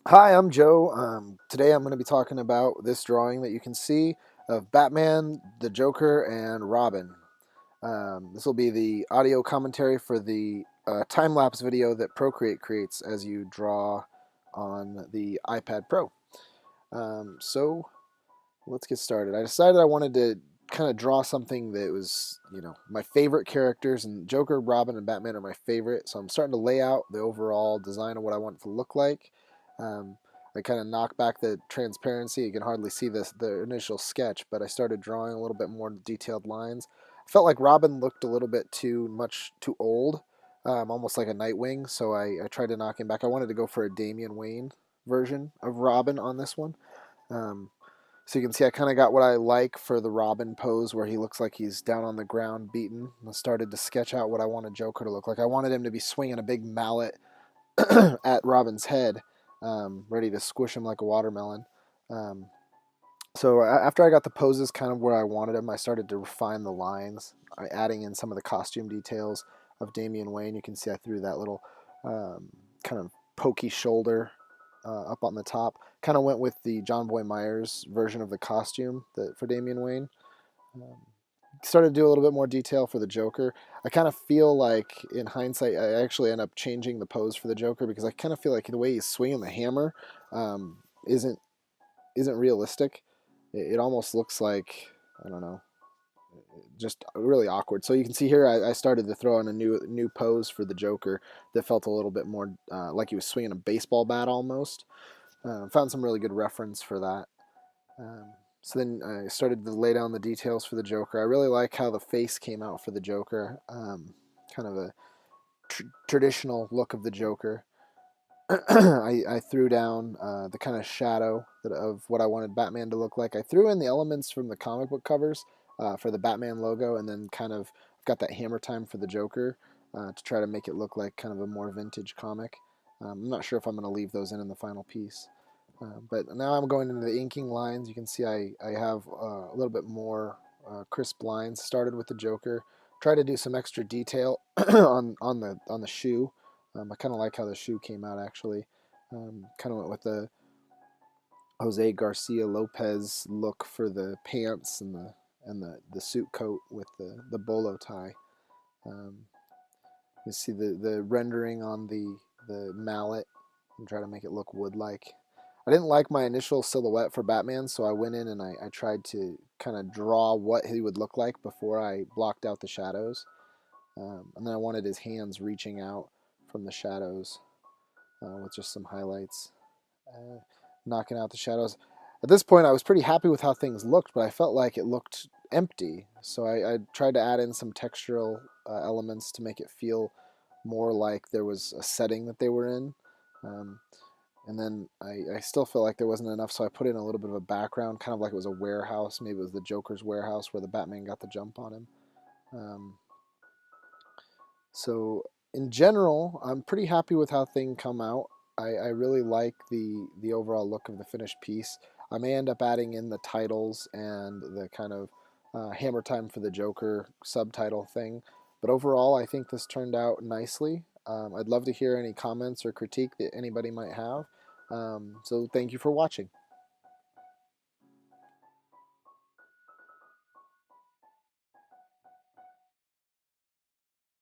Hi, I'm Joe. Today I'm going to be talking about this drawing that you can see of Batman, the Joker, and Robin. This will be the audio commentary for the time lapse video that Procreate creates as you draw on the iPad Pro. So let's get started. I decided I wanted to kind of draw something that was, my favorite characters, and Joker, Robin, and Batman are my favorite. So I'm starting to lay out the overall design of what I want it to look like. Um, I kind of knock back the transparency. You can hardly see the initial sketch, but I started drawing a little bit more detailed lines. I felt like Robin looked a little bit too old, almost like a Nightwing. So I tried to knock him back. I wanted to go for a Damian Wayne version of Robin on this one. Um, so you can see I kind of got what I like for the Robin pose where he looks like he's down on the ground beaten. I started to sketch out what I wanted Joker to look like. I wanted him to be swinging a big mallet at Robin's head, ready to squish him like a watermelon. Um, so after I got the poses kind of where I wanted them, I started to refine the lines, adding in some of the costume details of Damian Wayne. You can see I threw that little kind of pokey shoulder up on the top. Kind of went with the John Boy Myers version of the costume for Damian Wayne. Um, Started to do a little bit more detail for the Joker. I kind of feel like, in hindsight, I actually end up changing the pose for the Joker because I kind of feel like the way he's swinging the hammer um, isn't isn't realistic. It almost looks like, I don't know, just really awkward. So you can see here I started to throw in a new pose for the Joker that felt a little bit more like he was swinging a baseball bat almost. Found some really good reference for that. Um, so then I started to lay down the details for the Joker. I really like how the face came out for the Joker. Kind of a traditional look of the Joker. I threw down the kind of shadow of what I wanted Batman to look like. I threw in the elements from the comic book covers for the Batman logo, and then kind of got that hammer time for the Joker to try to make it look like kind of a more vintage comic. I'm not sure if I'm going to leave those in the final piece. But now I'm going into the inking lines. You can see I have a little bit more crisp lines. Started with the Joker. Try to do some extra detail on the shoe. I kind of like how the shoe came out actually. Kind of went with the Jose Garcia Lopez look for the pants and the suit coat with the bolo tie. Um, you see the rendering on the mallet and try to make it look wood like. I didn't like my initial silhouette for Batman, so I went in and I tried to kind of draw what he would look like before I blocked out the shadows. And then I wanted his hands reaching out from the shadows with just some highlights, uh, knocking out the shadows. At this point, I was pretty happy with how things looked, but I felt like it looked empty. So I tried to add in some textural elements to make it feel more like there was a setting that they were in. Um, and then I still felt like there wasn't enough, so I put in a little bit of a background, kind of like it was a warehouse. Maybe it was the Joker's warehouse where the Batman got the jump on him. Um, so in general, I'm pretty happy with how things come out. I really like the overall look of the finished piece. I may end up adding in the titles and the kind of hammer time for the Joker subtitle thing. But overall, I think this turned out nicely. I'd love to hear any comments or critique that anybody might have. So thank you for watching.